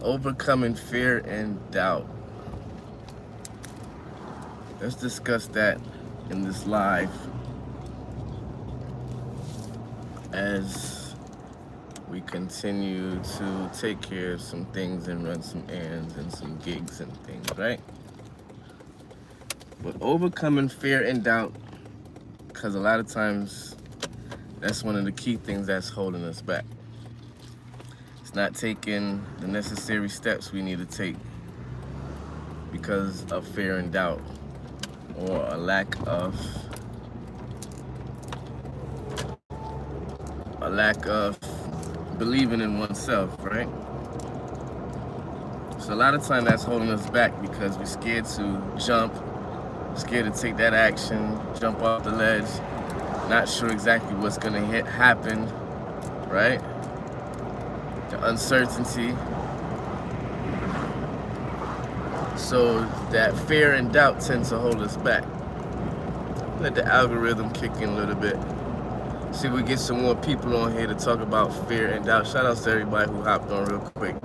overcoming fear and doubt. Let's discuss that in this live as we continue to take care of some things and run some errands and some gigs and things, right? But overcoming fear and doubt, because a lot of times that's one of the key things that's holding us back. It's not taking the necessary steps we need to take because of fear and doubt or a lack of believing in oneself, right? So a lot of time that's holding us back because we're scared to jump, scared to take that action, jump off the ledge, not sure exactly what's gonna happen, right? The uncertainty. So that fear and doubt tend to hold us back. Let the algorithm kick in a little bit. See if we get some more people on here to talk about fear and doubt. Shout out to everybody who hopped on real quick.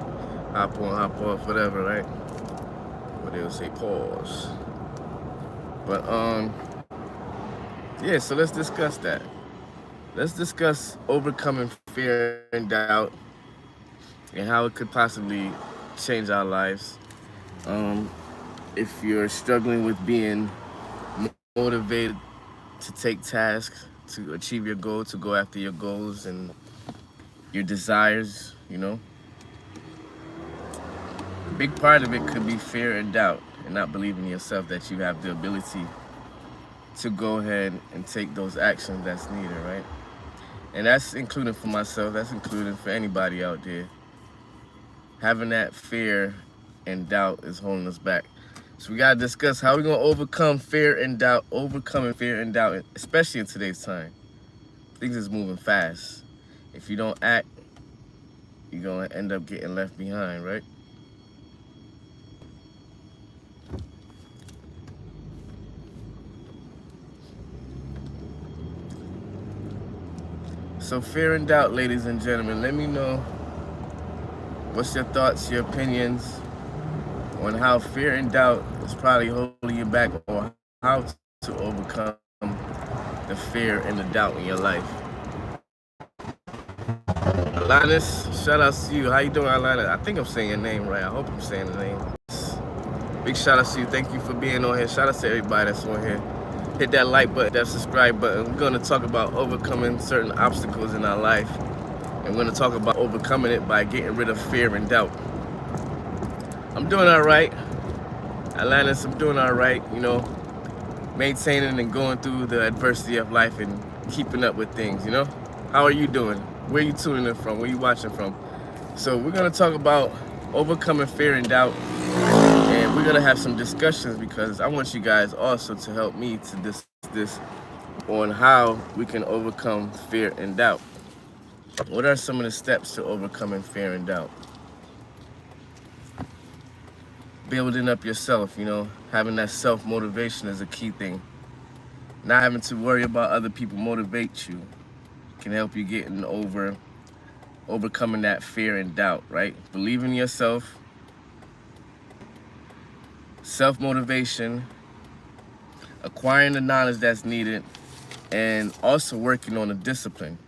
Hop on, hop off, whatever, right? What they would say, pause. But yeah, so let's discuss that. Let's discuss overcoming fear and doubt and how it could possibly change our lives. If you're struggling with being motivated to take tasks, to achieve your goal, to go after your goals and your desires, you know, a big part of it could be fear and doubt and not believing in yourself that you have the ability to go ahead and take those actions that's needed, right? And that's including for myself, that's including for anybody out there. Having that fear and doubt is holding us back. So we gotta discuss how we're gonna overcome fear and doubt, overcoming fear and doubt, especially in today's time. Things is moving fast. If you don't act, you're gonna end up getting left behind, right? So fear and doubt, ladies and gentlemen, let me know what's your thoughts, your opinions on how fear and doubt is probably holding you back, or how to overcome the fear and the doubt in your life. Alanis, shout out to you. How you doing, Alanis? I think I'm saying your name right. I hope I'm saying the name. Big shout out to you. Thank you for being on here. Shout out to everybody that's on here. Hit that like button, that subscribe button. We're going to talk about overcoming certain obstacles in our life. And we're going to talk about overcoming it by getting rid of fear and doubt. I'm doing all right. Alanis, I'm doing all right, you know, maintaining and going through the adversity of life and keeping up with things, you know? How are you doing? Where are you tuning in from? Where are you watching from? So we're gonna talk about overcoming fear and doubt, and we're gonna have some discussions because I want you guys also to help me to discuss this on how we can overcome fear and doubt. What are some of the steps to overcoming fear and doubt? Building up yourself, you know, having that self-motivation is a key thing. Not having to worry about other people motivate you can help you getting overcoming that fear and doubt, right? Believing in yourself, self-motivation, acquiring the knowledge that's needed, and also working on a discipline.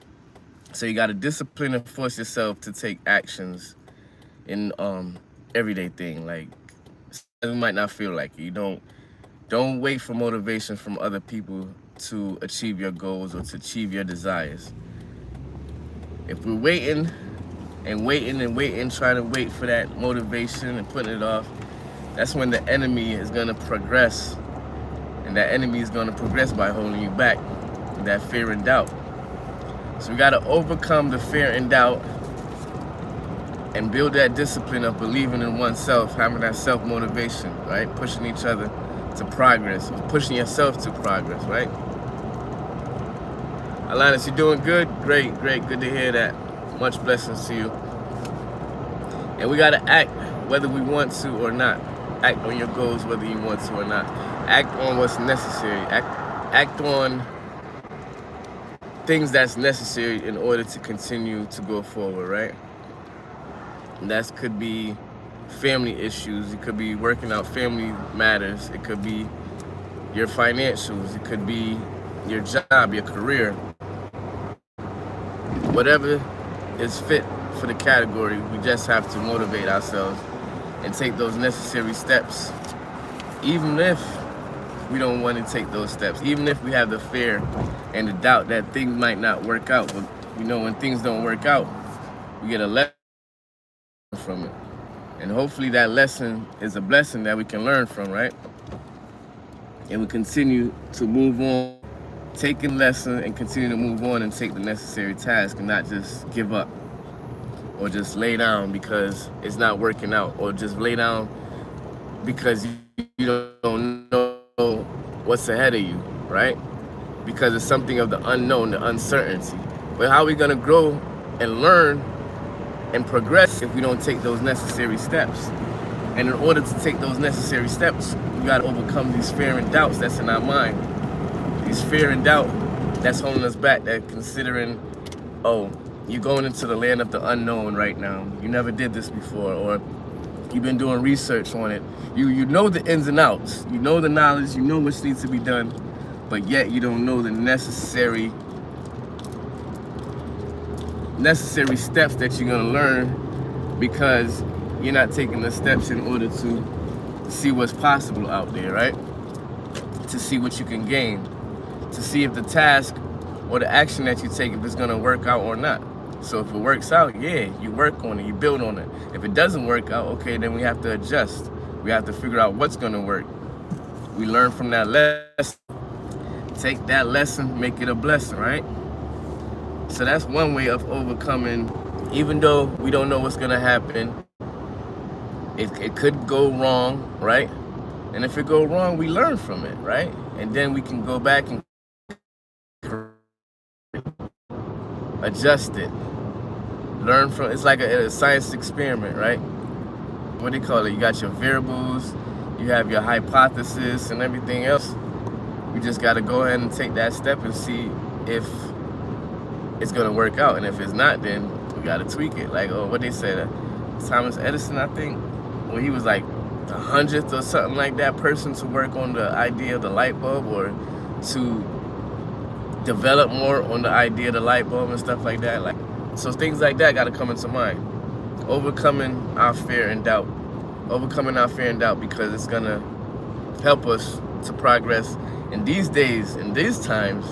So you got to discipline and force yourself to take actions in everyday thing, like you might not feel like it. You don't wait for motivation from other people to achieve your goals or to achieve your desires. If we're waiting and waiting and waiting, trying to wait for that motivation and putting it off, that's when the enemy is gonna progress. And that enemy is gonna progress by holding you back, that fear and doubt. So we gotta overcome the fear and doubt and build that discipline of believing in oneself, having that self-motivation, right? Pushing each other to progress, pushing yourself to progress, right? Alanis, you doing good? Great, great, good to hear that. Much blessings to you. And we gotta act whether we want to or not. Act on your goals whether you want to or not. Act on what's necessary. Act on things that's necessary in order to continue to go forward, right? And that could be family issues. It could be working out family matters. It could be your financials. It could be your job, your career. Whatever is fit for the category, we just have to motivate ourselves and take those necessary steps, even if we don't want to take those steps, even if we have the fear and the doubt that things might not work out. But you know, when things don't work out, we get a lesson from it. And hopefully that lesson is a blessing that we can learn from, right? And we continue to move on, taking lesson and continue to move on and take the necessary task and not just give up or just lay down because it's not working out, or just lay down because you don't know what's ahead of you, right? Because it's something of the unknown, the uncertainty. But how are we gonna grow and learn and progress if we don't take those necessary steps? And in order to take those necessary steps, we gotta overcome these fear and doubts that's in our mind. These fear and doubt that's holding us back, that considering, oh, you're going into the land of the unknown right now. You never did this before, or you've been doing research on it. You know the ins and outs. You know the knowledge. You know what needs to be done, but yet you don't know the necessary steps that you're gonna learn, because you're not taking the steps in order to see what's possible out there, right? To see what you can gain, to see if the task or the action that you take, if it's gonna work out or not. So if it works out, yeah, you work on it, you build on it. If it doesn't work out, okay, then we have to adjust. We have to figure out what's gonna work. We learn from that lesson, take that lesson, make it a blessing, right? So that's one way of overcoming, even though we don't know what's gonna happen. It could go wrong, right? And if it go wrong, we learn from it, right? And then we can go back and adjust it. Learn from, it's like a science experiment, right? What do you call it? You got your variables, you have your hypothesis and everything else. We just got to go ahead and take that step and see if it's going to work out. And if it's not, then we got to tweak it. Like, oh, what they said, Thomas Edison, I think, when he was like the 100th or something like that person to work on the idea of the light bulb, or to develop more on the idea of the light bulb and stuff like that. Like, so things like that got to come into mind. Overcoming our fear and doubt. Overcoming our fear and doubt, because it's going to help us to progress. In these days, in these times,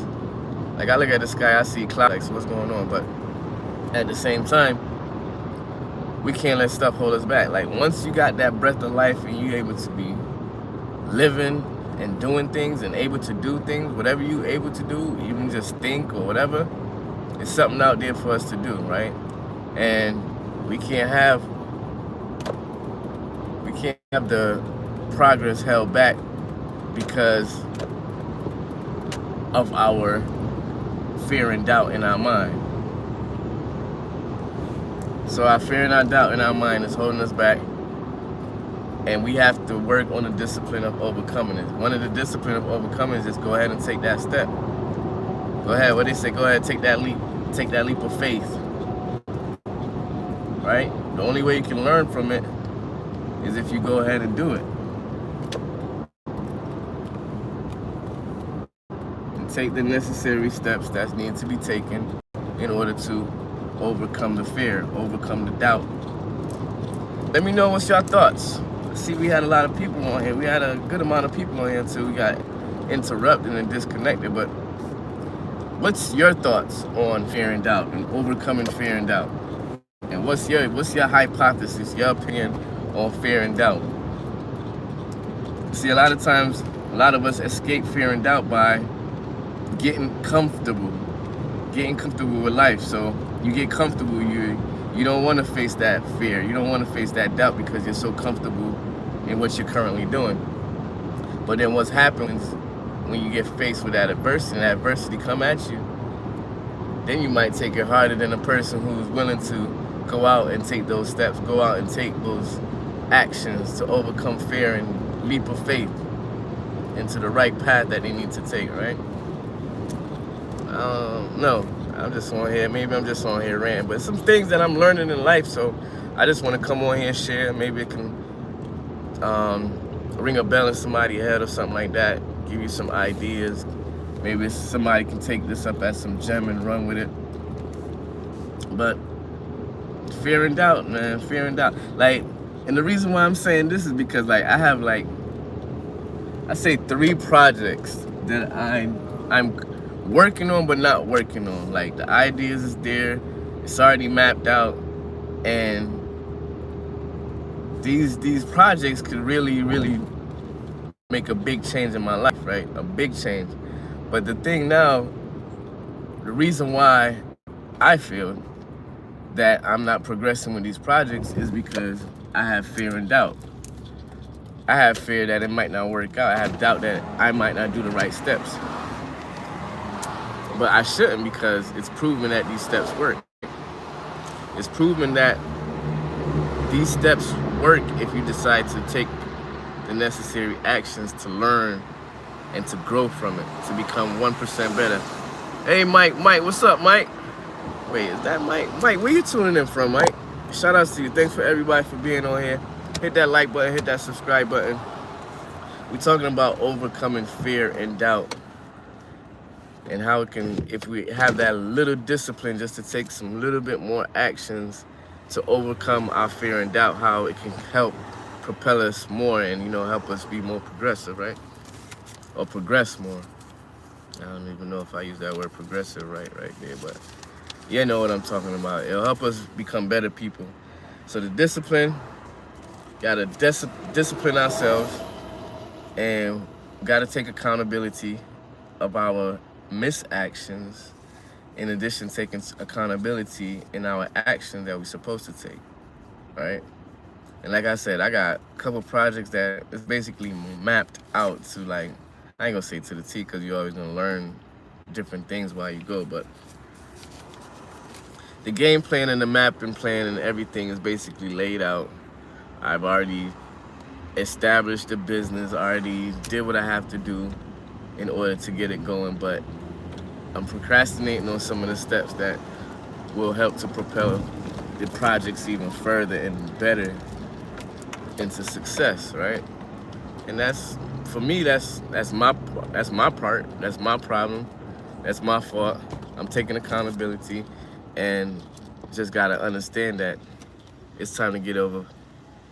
like I look at the sky, I see clouds, like, so what's going on? But at the same time, we can't let stuff hold us back. Like, once you got that breath of life and you're able to be living and doing things and able to do things, whatever you're able to do, even just think or whatever, it's something out there for us to do, right? And we can't have the progress held back because of our fear and doubt in our mind. So our fear and our doubt in our mind is holding us back, and we have to work on the discipline of overcoming it. One of the discipline of overcoming is just go ahead and take that step. Go ahead, what they say, go ahead, take that leap of faith, right? The only way you can learn from it is if you go ahead and do it. And take the necessary steps that need to be taken in order to overcome the fear, overcome the doubt. Let me know what's your thoughts. See, we had a lot of people on here. We had a good amount of people on here too. We got interrupted and disconnected, but what's your thoughts on fear and doubt and overcoming fear and doubt? And what's your hypothesis, your opinion on fear and doubt? See, a lot of times, a lot of us escape fear and doubt by getting comfortable with life. So you get comfortable, you don't want to face that fear, you don't want to face that doubt because you're so comfortable in what you're currently doing. But then what happens when you get faced with that adversity, and that adversity come at you, then you might take it harder than a person who's willing to go out and take those steps, go out and take those actions to overcome fear and leap of faith into the right path that they need to take, right? No, I'm just on here, maybe I'm just on here ranting, but some things that I'm learning in life, so I just want to come on here and share. Maybe it can ring a bell in somebody's head or something like that. Give you some ideas. Maybe somebody can take this up as some gem and run with it. But fear and doubt, man, fear and doubt. Like, and the reason why I'm saying this is because, like, I have, like, I say 3 projects that I'm working on but not working on. Like, the ideas is there, it's already mapped out, and these projects could really make a big change in my life, right? A big change. But the thing now, the reason why I feel that I'm not progressing with these projects is because I have fear and doubt. I have fear that it might not work out. I have doubt that I might not do the right steps. But I shouldn't, because it's proven that these steps work. It's proven that these steps work if you decide to take the necessary actions to learn and to grow from it, to become 1% better. Hey, Mike, what's up, Mike? Wait, is that Mike? Mike, where you tuning in from, Mike? Shout out to you. Thanks for everybody for being on here. Hit that like button, hit that subscribe button. We're talking about overcoming fear and doubt, and how it can, if we have that little discipline just to take some little bit more actions to overcome our fear and doubt, how it can help propel us more and, you know, help us be more progressive, right? Or progress more. I don't even know if I use that word progressive right there, but you know what I'm talking about. It'll help us become better people. So the discipline, gotta discipline ourselves, and gotta take accountability of our misactions, in addition to taking accountability in our actions that we're supposed to take, right? And like I said, I got a couple projects that is basically mapped out to, like, I ain't gonna say to the T, because you're always gonna learn different things while you go, but the game plan and the mapping plan and everything is basically laid out. I've already established the business, already did what I have to do in order to get it going, but I'm procrastinating on some of the steps that will help to propel the projects even further and better into success, right? And that's, for me, that's my part, that's my problem, that's my fault. I'm taking accountability, and just gotta understand that it's time to get over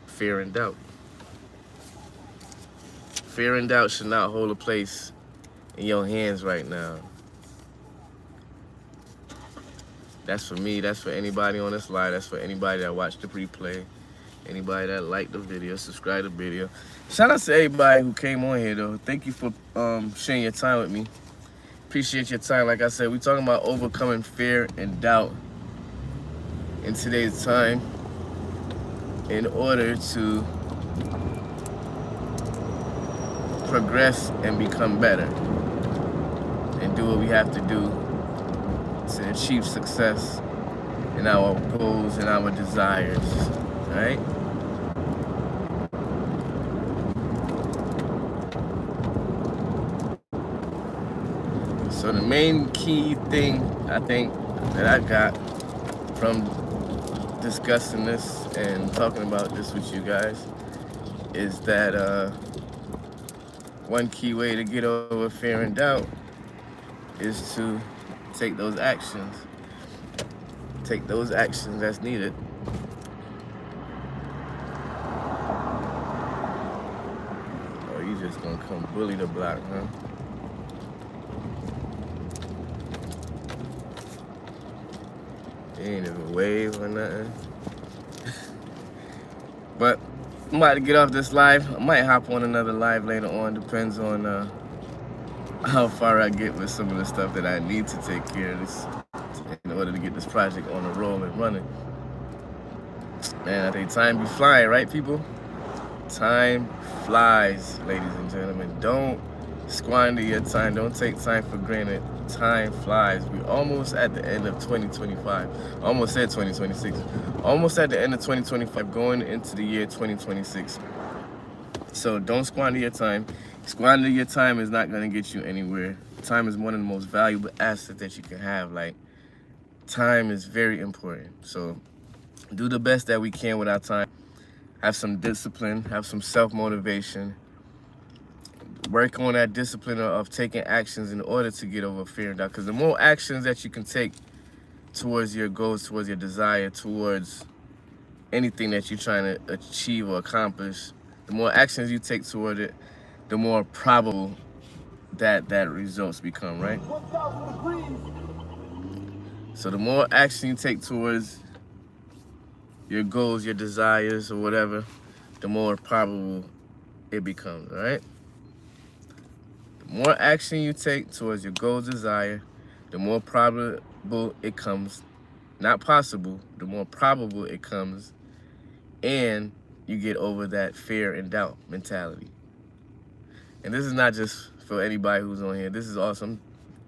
fear and doubt. Fear and doubt should not hold a place in your hands right now. That's for me, that's for anybody on this live, that's for anybody that watched the replay, anybody that liked the video, subscribed to the video. Shout out to everybody who came on here, though. Thank you for sharing your time with me. Appreciate your time. Like I said, we're talking about overcoming fear and doubt in today's time in order to progress and become better and do what we have to do to achieve success in our goals and our desires, right? So the main key thing I think that I got from discussing this and talking about this with you guys is that one key way to get over fear and doubt is to take those actions. Take those actions that's needed. Oh, you just gonna come bully the block, huh? You ain't even wave or nothing. But I'm about to get off this live. I might hop on another live later on. Depends on how far I get with some of the stuff that I need to take care of this in order to get this project on the roll and running. Man, I think time be flying, right, people? Time flies, ladies and gentlemen. Don't squander your time. Don't take time for granted. Time flies. We're almost at the end of 2025. Almost said 2026. Almost at the end of 2025, going into the year 2026. So don't squander your time. Squandering your time is not going to get you anywhere. Time is one of the most valuable assets that you can have. Like, time is very important. So do the best that we can with our time. Have some discipline, have some self-motivation. Work on that discipline of taking actions in order to get over fear and doubt. Because the more actions that you can take towards your goals, towards your desire, towards anything that you're trying to achieve or accomplish, the more actions you take toward it, the more probable that results become, right? So the more action you take towards your goals, your desires, or whatever, the more probable it becomes, all right? The more action you take towards your goals, desire, the more probable it comes. Not possible, the more probable it comes, and you get over that fear and doubt mentality. And this is not just for anybody who's on here. This is also, I'm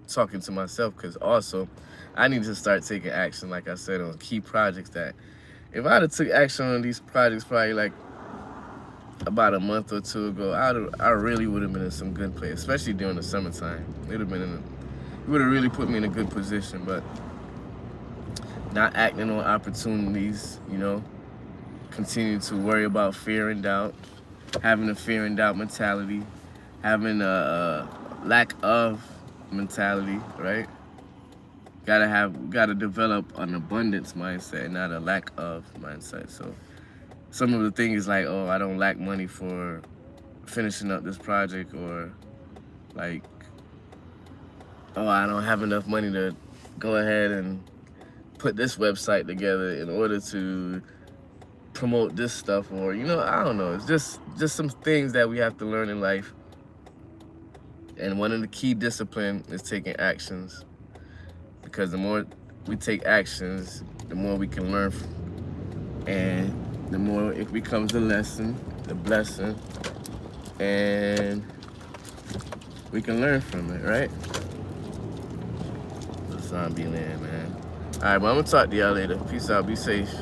talking to myself, because also I need to start taking action, like I said, on key projects that if I'd have took action on these projects probably like about a month or two ago, I really would have been in some good place, especially during the summertime. It would have really put me in a good position, but not acting on opportunities, you know, continue to worry about fear and doubt, having a fear and doubt mentality, having a lack of mentality, right? Gotta develop an abundance mindset, not a lack of mindset. So some of the things like, oh, I don't lack money for finishing up this project, or like, oh, I don't have enough money to go ahead and put this website together in order to promote this stuff, or, you know, I don't know. It's just some things that we have to learn in life. And one of the key discipline is taking actions, because the more we take actions, the more we can learn and the more it becomes a lesson, a blessing, and we can learn from it, right? The zombie land, man. All right, well, I'm gonna talk to y'all later. Peace out, be safe.